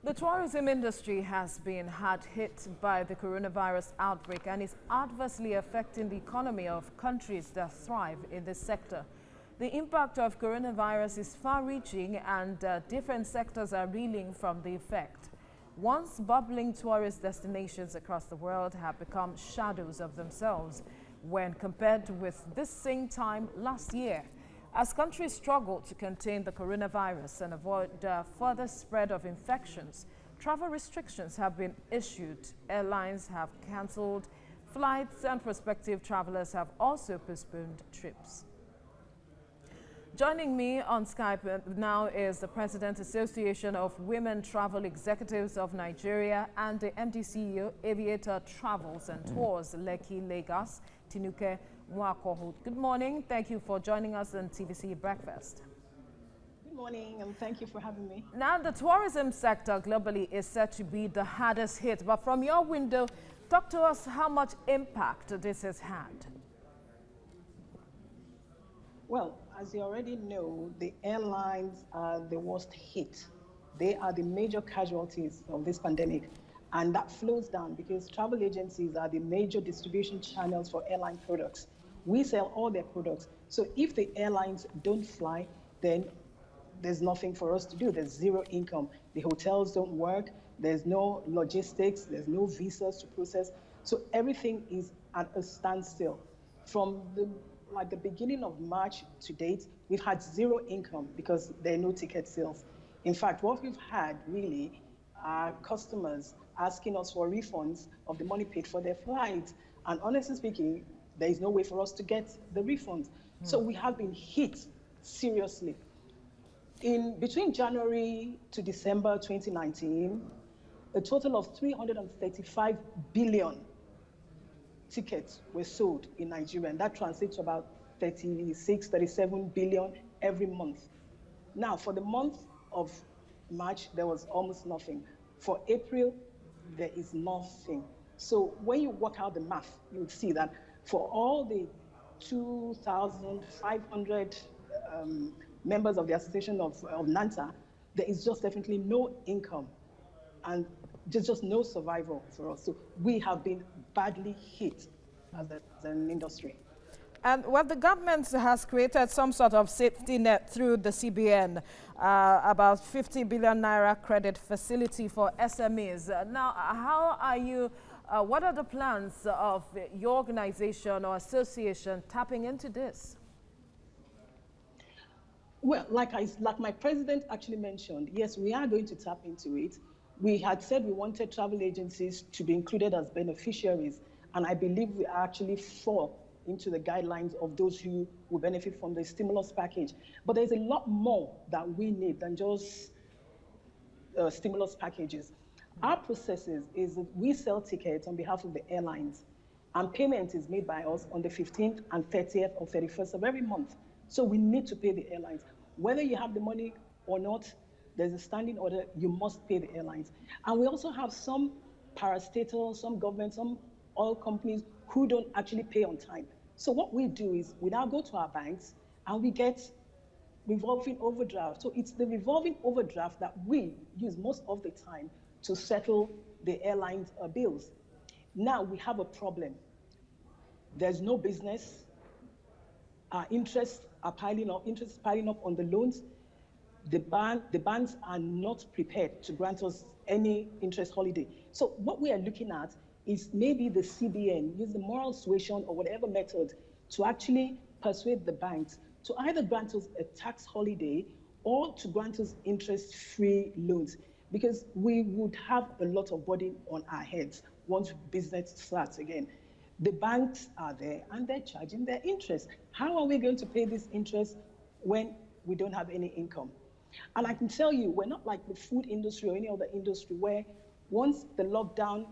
The tourism industry has been hard hit by the coronavirus outbreak and is adversely affecting the economy of countries that thrive in this sector. The impact of coronavirus is far-reaching and different sectors are reeling from the effect. Once bubbling tourist destinations across the world have become shadows of themselves when compared with this same time last year. As countries struggle to contain the coronavirus and avoid further spread of infections, travel restrictions have been issued, airlines have cancelled flights, and prospective travelers have also postponed trips. Joining me on Skype now is the President Association of Women Travel Executives of Nigeria and the MD/CEO Aviator Travels and Tours, Lekki Lagos, Tinuke Nwakohu. Good morning. Thank you for joining us on TVC Breakfast. Good morning, and thank you for having me. Now, the tourism sector globally is said to be the hardest hit, but from your window, talk to us how much impact this has had. Well, as you already know, the airlines are the worst hit. They are the major casualties of this pandemic. And that flows down because travel agencies are the major distribution channels for airline products. We sell all their products. So if the airlines don't fly, then there's nothing for us to do. There's zero income. The hotels don't work. There's no logistics. There's no visas to process. So everything is at a standstill. From the beginning of March to date, we've had zero income because there are no ticket sales. In fact, what we've had really are customers asking us for refunds of the money paid for their flights. And honestly speaking, there is no way for us to get the refunds. So we have been hit seriously. Between January to December 2019, a total of 335 billion tickets were sold in Nigeria, and that translates to about 36, 37 billion every month. Now, for the month of March, there was almost nothing. For April, there is nothing. So when you work out the math, you would see that for all the 2,500 members of the Association of NANTA, there is just definitely no income and just no survival for us. So we have been badly hit as an industry. And well, the government has created some sort of safety net through the CBN, about 50 billion naira credit facility for SMEs. Now, how are you, what are the plans of your organization or association tapping into this? Well, like my president actually mentioned, yes, we are going to tap into it. We had said we wanted travel agencies to be included as beneficiaries, and I believe we actually fall into the guidelines of those who will benefit from the stimulus package. But there's a lot more that we need than just stimulus packages. Our processes is that we sell tickets on behalf of the airlines, and payment is made by us on the 15th and 30th or 31st of every month. So we need to pay the airlines. Whether you have the money or not, there's a standing order, you must pay the airlines. And we also have some parastatals, some governments, some oil companies who don't actually pay on time. So what we do is we now go to our banks and we get revolving overdraft. So it's the revolving overdraft that we use most of the time to settle the airlines' bills. Now we have a problem. There's no business. Our interests are piling up, on the loans. The banks are not prepared to grant us any interest holiday. So what we are looking at is maybe the CBN use the moral suasion or whatever method to actually persuade the banks to either grant us a tax holiday or to grant us interest-free loans, because we would have a lot of burden on our heads once business starts again. The banks are there and they're charging their interest. How are we going to pay this interest when we don't have any income? And I can tell you, we're not like the food industry or any other industry where once the lockdown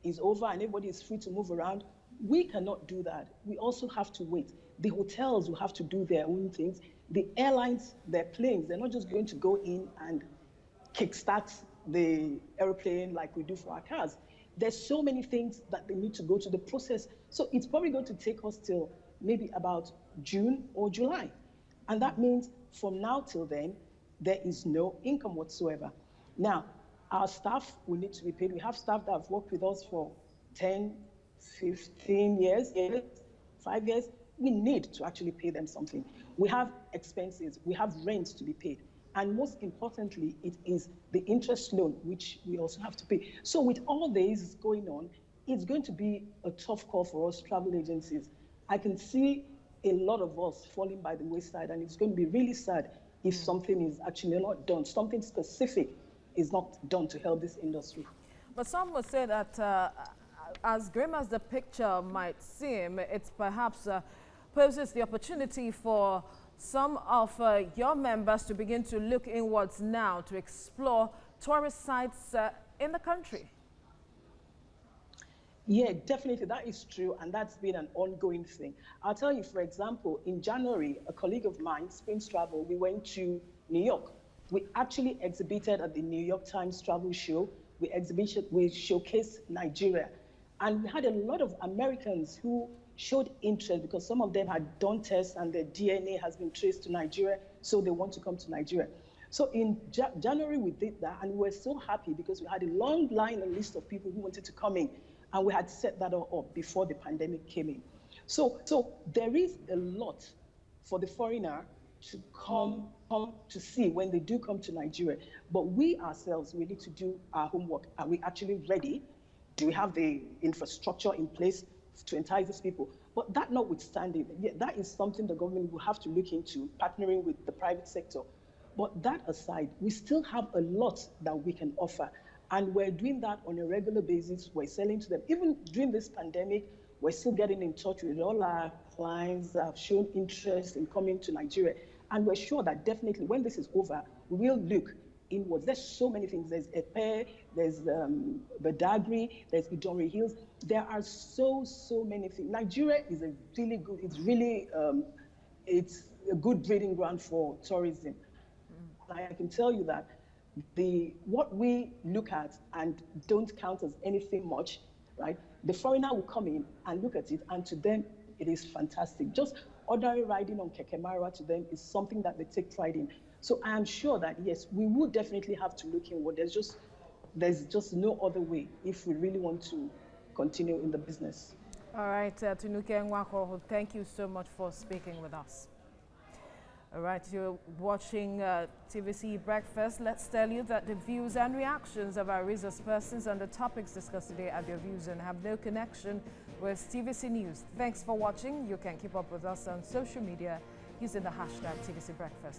is over and everybody is free to move around. We cannot do that. We also have to wait. The hotels will have to do their own things. The airlines, their planes, they're not just going to go in and kickstart the airplane like we do for our cars. There's so many things that they need to go to the process. So it's probably going to take us till maybe about June or July. And that means from now till then, there is no income whatsoever. Now, Our staff will need to be paid. We have staff that have worked with us for 10, 15 years, 5 years. We need to actually pay them something. We have expenses, we have rent to be paid. And most importantly, it is the interest loan, which we also have to pay. So with all this going on, it's going to be a tough call for us travel agencies. I can see a lot of us falling by the wayside, and it's going to be really sad if something is actually not done, something specific is not done to help this industry. But some would say that as grim as the picture might seem, it perhaps poses the opportunity for some of your members to begin to look inwards now to explore tourist sites in the country. Yeah, definitely, that is true, and that's been an ongoing thing. I'll tell you, for example, in January, a colleague of mine, Springs Travel, we went to New York. We actually exhibited at the New York Times Travel Show. We showcased Nigeria. And we had a lot of Americans who showed interest because some of them had done tests and their DNA has been traced to Nigeria, so they want to come to Nigeria. So in January, we did that, and we were so happy because we had a long line, a list of people who wanted to come in, and we had set that all up before the pandemic came in. So there is a lot for the foreigner to come to see when they do come to Nigeria. But we ourselves, we need to do our homework. Are we actually ready? Do we have the infrastructure in place to entice these people? But that notwithstanding, yeah, that is something the government will have to look into, partnering with the private sector. But that aside, we still have a lot that we can offer. And we're doing that on a regular basis. We're selling to them. Even during this pandemic, we're still getting in touch with all our clients that have shown interest in coming to Nigeria. And we're sure that definitely when this is over, we will look inwards. There's so many things. There's Epe, there's Badagry, there's Idonre Hills. There are so many things. Nigeria is a really good, it's a good breeding ground for tourism. I can tell you that what we look at and don't count as anything much, right? The foreigner will come in and look at it, and to them, it is fantastic. Just ordinary riding on Keke Marwa to them is something that they take pride in. So I am sure that, yes, we will definitely have to look inward. There's just no other way if we really want to continue in the business. All right, Tinuke Nwako, thank you so much for speaking with us. All right, you're watching TVC Breakfast. Let's tell you that the views and reactions of our resource persons on the topics discussed today are their views and have no connection with TVC News. Thanks for watching. You can keep up with us on social media using the hashtag TVC Breakfast.